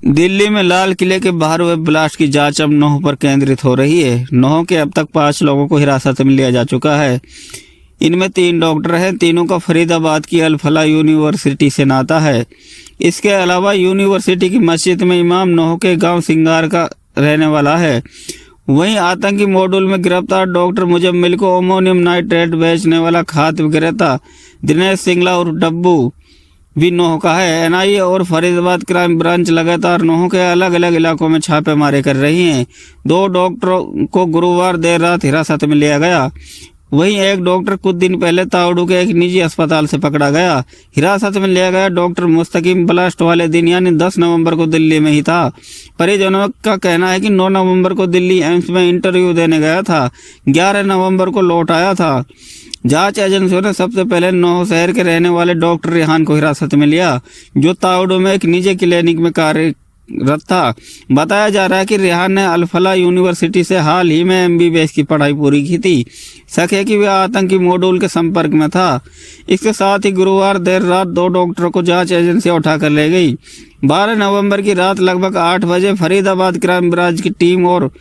दिल्ली में लाल किले के बाहर हुए ब्लास्ट की जांच अब नौह पर केंद्रित हो रही है। नौह के अब तक 5 लोगों को हिरासत में लिया जा चुका है। इनमें 3 डॉक्टर हैं। तीनों का फरीदाबाद की अल फलाह यूनिवर्सिटी से नाता है। इसके अलावा यूनिवर्सिटी की मस्जिद में इमाम नौह के गांव सिंगार का रहने वाला है। वहीं आतंकी मॉड्यूल में गिरफ्तार डॉक्टर मुजम्मिल को अमोनियम नाइट्रेट बेचने वाला खाद्य विक्रेता दिनेश सिंगला और डब्बू भी नौह का है। एनआईए और फरीदाबाद क्राइम ब्रांच लगातार नौह के अलग अलग इलाकों में छापेमारी कर रही हैं। 2 डॉक्टरों को गुरुवार देर रात हिरासत में लिया गया। वहीं एक डॉक्टर कुछ दिन पहले तावड़ू के एक निजी अस्पताल से पकड़ा गया। हिरासत में लिया गया डॉक्टर मुस्तकीम ब्लास्ट वाले दिन यानी 10 नवंबर को दिल्ली में ही था। परिजनों का कहना है कि 9 नवंबर को दिल्ली एम्स में इंटरव्यू देने गया था। 11 नवंबर को लौट आया था। जांच एजेंसियों ने सबसे पहले नौह शहर के रहने वाले डॉक्टर रेहान को हिरासत में लिया, जो तावड़ू में एक निजी क्लिनिक में कार्यरत था। बताया जा रहा है कि रेहान ने अल फलाह यूनिवर्सिटी से हाल ही में एमबीबीएस की पढ़ाई पूरी की थी। शक है कि वह आतंकी मॉड्यूल के संपर्क में था। इसके साथ ही गुरुवार देर रात 2 डॉक्टरों को जांच एजेंसियां उठाकर ले गई। 12 नवंबर की रात लगभग 8 बजे फरीदाबाद क्राइम ब्रांच की टीम और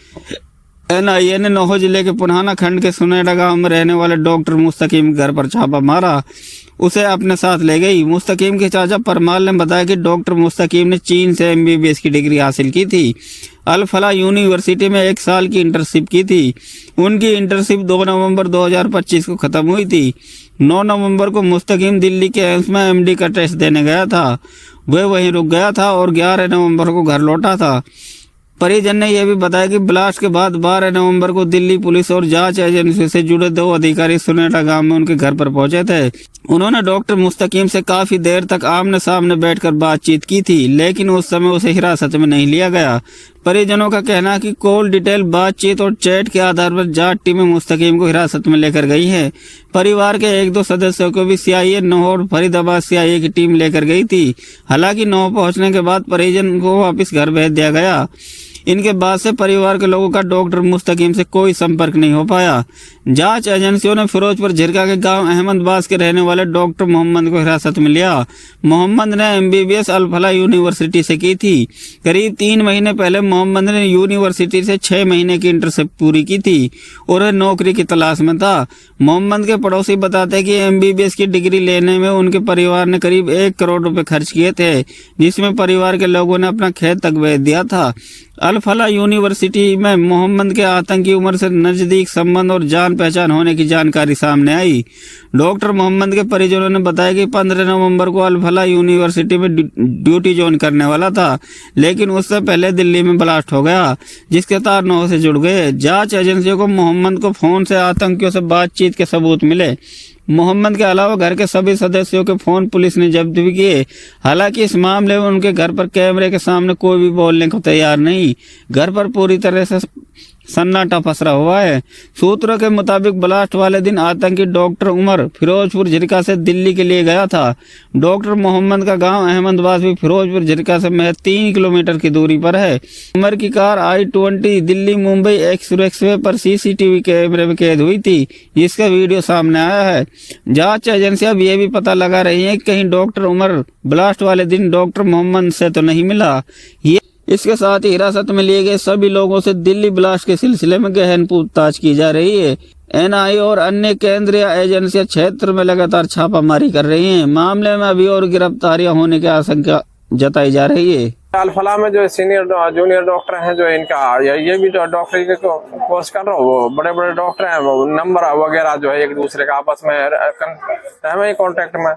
एनआईए ने नौह जिले के पुनाना खंड के सुनेडा गांव में रहने वाले डॉक्टर मुस्तकीम घर पर छापा मारा। उसे अपने साथ ले गई। मुस्तकीम के चाचा परमाल ने बताया कि डॉक्टर मुस्तकीम ने चीन से एमबीबीएस की डिग्री हासिल की थी। अल फलाह यूनिवर्सिटी में 1 साल की इंटर्नशिप की थी। उनकी इंटर्नशिप 2 नवंबर 2025 को खत्म हुई थी। 9 नवंबर को मुस्तकीम दिल्ली के एम्स में एमडी का टेस्ट देने गया था। वह वहीं रुक गया था और 11 नवंबर को घर लौटा था। परिजन ने यह भी बताया कि ब्लास्ट के बाद 12 नवंबर को दिल्ली पुलिस और जांच एजेंसी से जुड़े 2 अधिकारी सुनेटा गांव में उनके घर पर पहुंचे थे। उन्होंने डॉक्टर मुस्तकीम से काफी देर तक आमने सामने बैठकर बातचीत की थी, लेकिन उस समय उसे हिरासत में नहीं लिया गया। परिजनों का कहना है कि कॉल डिटेल, बातचीत और चैट के आधार पर जांच टीमें मुस्तकीम को हिरासत में लेकर गई है। परिवार के 1-2 सदस्यों को भी सीआईए नौह और फरीदाबाद सीआईए की टीम लेकर गई थी। हालांकि नौह पहुंचने के बाद परिजन को वापस घर भेज दिया गया। इनके बाद से परिवार के लोगों का डॉक्टर मुस्तकीम से कोई संपर्क नहीं हो पाया। जांच एजेंसियों ने फिरोजपुर झिरका के गांव अहमदाबाद के रहने वाले डॉक्टर मोहम्मद को हिरासत में लिया। मोहम्मद ने एमबीबीएस अल फलाह यूनिवर्सिटी से की थी। करीब 3 महीने पहले मोहम्मद ने यूनिवर्सिटी से 6 महीने की इंटर्नशिप पूरी की थी और वह नौकरी की तलाश में था। मोहम्मद के पड़ोसी बताते हैं कि एमबीबीएस की डिग्री लेने में उनके परिवार ने करीब 1 करोड़ रुपए खर्च किए थे, जिसमें परिवार के लोगों ने अपना खेत तक बेच दिया था। अल फलाह यूनिवर्सिटी में मोहम्मद के आतंकी उम्र से नजदीक संबंध और जान पहचान होने की जानकारी सामने आई। डॉक्टर मोहम्मद के परिजनों ने बताया कि 15 नवंबर को अल फलाह यूनिवर्सिटी में ड्यूटी ज्वाइन करने वाला था, लेकिन उससे पहले दिल्ली में ब्लास्ट हो गया, जिसके तार नौह से जुड़ गए। जांच एजेंसियों को मोहम्मद को फोन से आतंकियों से बातचीत के सबूत मिले। मोहम्मद के अलावा घर के सभी सदस्यों के फोन पुलिस ने जब्त भी किए। हालांकि इस मामले में उनके घर पर कैमरे के सामने कोई भी बोलने को तैयार नहीं। घर पर पूरी तरह से सन्नाटा पसरा हुआ है। सूत्रों के मुताबिक ब्लास्ट वाले दिन आतंकी डॉक्टर उमर फिरोजपुर झिरका से दिल्ली के लिए गया था। डॉक्टर मोहम्मद का गांव अहमदाबाद भी फिरोजपुर झिरका से महज 3 किलोमीटर की दूरी पर है। उमर की car I-20 Delhi Mumbai expressway पर सीसीटीवी कैमरे में कैद हुई थी, जिसका वीडियो सामने आया है। जांच एजेंसियां ये भी पता लगा रही हैं कि कहीं डॉक्टर उमर ब्लास्ट वाले दिन डॉक्टर मोहम्मद से तो नहीं मिला। इसके साथ ही हिरासत में लिए गए सभी लोगों से दिल्ली ब्लास्ट के सिलसिले में गहन पूछताछ की जा रही है। एनआईए और अन्य केंद्रीय एजेंसियां क्षेत्र में लगातार छापामारी कर रही हैं। मामले में अभी और गिरफ्तारियां होने की आशंका जताई जा रही है। अल फलाह में जो सीनियर जूनियर डॉक्टर हैं, जो इनका ये भी डॉक्टरी के कोर्स कर रहा हूँ, वो बड़े बड़े डॉक्टर हैं, वो नंबर वगैरह जो है एक दूसरे का आपस में कांटेक्ट में